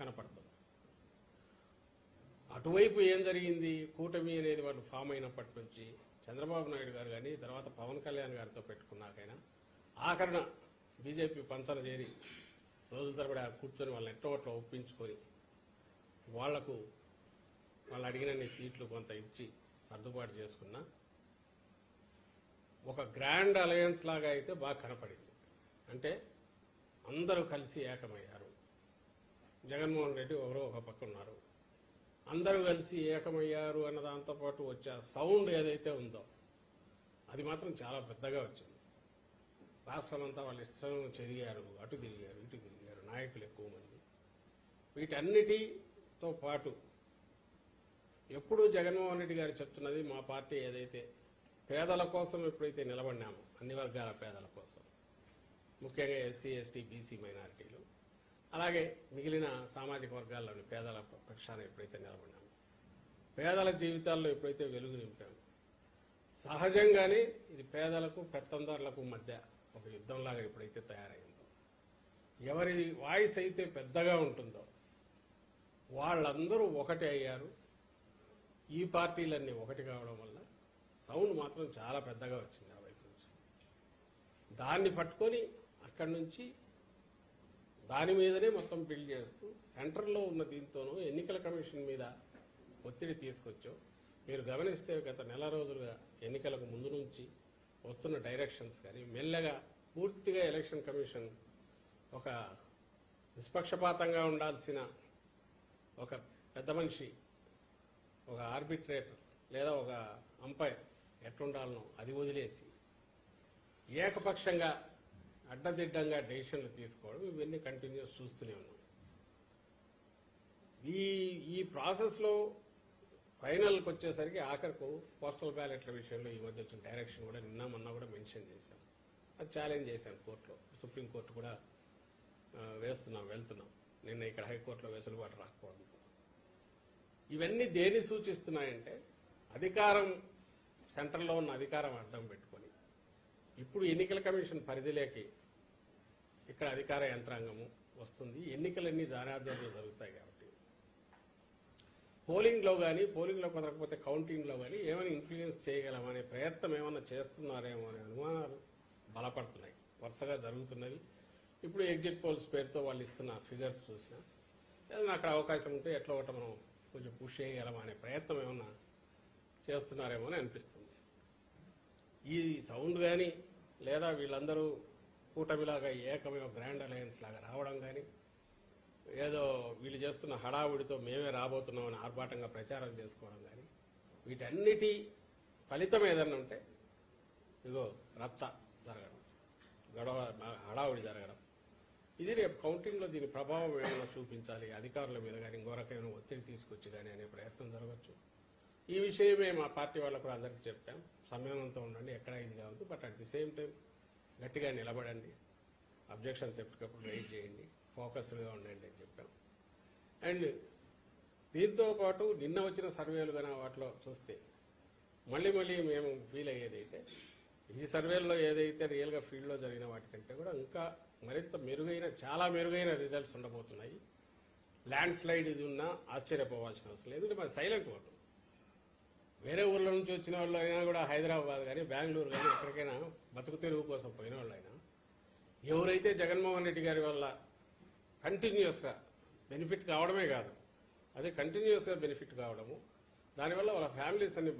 కనపడుతుంది. అటువైపు ఏం జరిగింది, కూటమి అనేది వాళ్ళు ఫామ్ అయినప్పటి నుంచి చంద్రబాబు నాయుడు గారు కానీ తర్వాత పవన్ కళ్యాణ్ గారితో పెట్టుకున్నాకైనా ఆఖరణ బీజేపీ పంచన చేరి రోజుల తరబడి కూర్చొని వాళ్ళని ఎట్టోట్లో ఒప్పించుకొని వాళ్లకు వాళ్ళు అడిగినన్ని సీట్లు కొంత ఇచ్చి సర్దుబాటు చేసుకున్నా ఒక గ్రాండ్ అలయన్స్ లాగా అయితే బాగా కనపడింది. అంటే అందరూ కలిసి ఏకమయ్యారు. జగన్మోహన్ రెడ్డి ఎవరో ఒక పక్క ఉన్నారు, అందరూ కలిసి ఏకమయ్యారు అన్న దాంతో పాటు వచ్చే సౌండ్ ఏదైతే ఉందో అది మాత్రం చాలా పెద్దగా వచ్చింది. రాష్ట్రం అంతా వాళ్ళు ఇష్టం చెదిగారు, అటు తిరిగారు, ఇటు తిరిగారు, నాయకులు ఎక్కువ మంది. వీటన్నిటితో పాటు ఎప్పుడూ జగన్మోహన్ రెడ్డి గారు చెప్తున్నది, మా పార్టీ ఏదైతే పేదల కోసం ఎప్పుడైతే నిలబడినామో, అన్ని వర్గాల పేదల కోసం, ముఖ్యంగా ఎస్సీ, ఎస్టీ, బీసీ మైనారిటీలు, అలాగే మిగిలిన సామాజిక వర్గాల్లోని పేదల పక్షాన ఎప్పుడైతే నిలబడినామో, పేదల జీవితాల్లో ఎప్పుడైతే వెలుగు నింపామో, సహజంగానే ఇది పేదలకు పెత్తందారులకు మధ్య ఒక యుద్ధంలాగా ఎప్పుడైతే తయారైందో, ఎవరి వాయిస్ అయితే పెద్దగా ఉంటుందో వాళ్ళందరూ ఒకటే అయ్యారు. ఈ పార్టీలన్నీ ఒకటి కావడం వల్ల సౌండ్ మాత్రం చాలా పెద్దగా వచ్చింది ఆ వైపు నుంచి. దాన్ని పట్టుకొని అక్కడి నుంచి దాని మీదనే మొత్తం బిల్డ్ చేస్తూ సెంటర్లో ఉన్న దీంతోనూ ఎన్నికల కమిషన్ మీద ఒత్తిడి తీసుకొచ్చో, మీరు గమనిస్తే గత నెల రోజులుగా ఎన్నికలకు ముందు నుంచి వస్తున్న డైరెక్షన్స్ కానీ మెల్లగా పూర్తిగా ఎలక్షన్ కమిషన్ ఒక నిష్పక్షపాతంగా ఉండాల్సిన ఒక పెద్ద మనిషి, ఒక ఆర్బిట్రేటర్ లేదా ఒక అంపైర్ ఎట్లుండాలనో అది వదిలేసి ఏకపక్షంగా అడ్డదిడ్డంగా డెసిషన్లు తీసుకోవడం, ఇవన్నీ కంటిన్యూస్ చూస్తూనే ఉన్నాం. ఈ ప్రాసెస్లో ఫైనల్కి వచ్చేసరికి ఆఖరకు పోస్టల్ బ్యాలెట్ల విషయంలో ఈ మధ్య వచ్చిన డైరెక్షన్ కూడా నిన్న మొన్న కూడా మెన్షన్ చేశాం. అది ఛాలెంజ్ చేశాం కోర్టులో, సుప్రీంకోర్టు కూడా వెళ్తున్నాం. నిన్న ఇక్కడ హైకోర్టులో వెసులుబాటు రాకపోవడంతో ఇవన్నీ దేన్ని సూచిస్తున్నాయంటే అధికారం, సెంటర్లో ఉన్న అధికారం అడ్డం పెట్టుకొని ఇప్పుడు ఎన్నికల కమిషన్ పరిధిలోకి ఇక్కడ అధికార యంత్రాంగము వస్తుంది. ఎన్నికలన్నీ దారాధ్యంలో జరుగుతాయి కాబట్టి పోలింగ్లో కానీ, పోలింగ్లో కుదరకపోతే కౌంటింగ్లో కానీ ఏమైనా ఇన్ఫ్లుయెన్స్ చేయగలమనే ప్రయత్నం ఏమైనా చేస్తున్నారేమో అనే అనుమానాలు బలపడుతున్నాయి, వరుసగా జరుగుతున్నవి. ఇప్పుడు ఎగ్జిట్ పోల్స్ పేరుతో వాళ్ళు ఇస్తున్న ఫిగర్స్ చూసినా ఏదైనా అక్కడ అవకాశం ఉంటే ఎట్లా ఒకటి మనం కొంచెం పుష్ చేయగలమా అనే ప్రయత్నం ఏమన్నా చేస్తున్నారేమో అని అనిపిస్తుంది. ఈ సౌండ్ కానీ లేదా వీళ్ళందరూ కూటమిలాగా ఏకమే గ్రాండ్ అలయన్స్ లాగా రావడం కానీ, ఏదో వీళ్ళు చేస్తున్న హడావుడితో మేమే రాబోతున్నామని ఆర్భాటంగా ప్రచారం చేసుకోవడం కానీ, వీటన్నిటి ఫలితం ఏదన్నా ఉంటే ఇదిగో రచ్చ జరగడం, గొడవ, హడావుడి జరగడం, ఇది రేపు కౌంటింగ్లో దీని ప్రభావం ఏమైనా చూపించాలి, అధికారుల మీద కానీ ఇంకో రకమైన ఒత్తిడి తీసుకొచ్చి కానీ అనే ప్రయత్నం జరగచ్చు. ఈ విషయమే మా పార్టీ వాళ్ళకు కూడా అందరికీ చెప్పాం, సంయమనంతో ఉండండి, ఎక్కడ ఇది కావద్దు, but at the same time గట్టిగా నిలబడండి, అబ్జెక్షన్స్ ఎప్పటికప్పుడు రైజ్ చేయండి, ఫోకస్డ్గా ఉండండి అని చెప్పాం. అండ్ దీంతో పాటు నిన్న వచ్చిన సర్వేలు కానీ వాటిలో చూస్తే మళ్ళీ మేము ఫీల్ అయ్యేదైతే ఈ సర్వేల్లో ఏదైతే రియల్గా ఫీల్డ్లో జరిగిన వాటికంటే కూడా ఇంకా మరింత మెరుగైన, చాలా మెరుగైన రిజల్ట్స్ ఉండబోతున్నాయి. ల్యాండ్ స్లైడ్ ఇది ఉన్నా ఆశ్చర్యపోవాల్సిన అవసరం లేదు. మరి సైలెంట్ ఓటు, వేరే ఊర్ల నుంచి వచ్చిన వాళ్ళు అయినా కూడా హైదరాబాద్ కానీ బెంగళూరు కానీ ఎక్కడికైనా బతుకు తెరువు కోసం పోయిన వాళ్ళైనా ఎవరైతే జగన్మోహన్ రెడ్డి గారి వల్ల కంటిన్యూస్గా బెనిఫిట్ కావడమే కాదు, అదే కంటిన్యూస్గా బెనిఫిట్ కావడము, దానివల్ల వాళ్ళ ఫ్యామిలీస్ అన్ని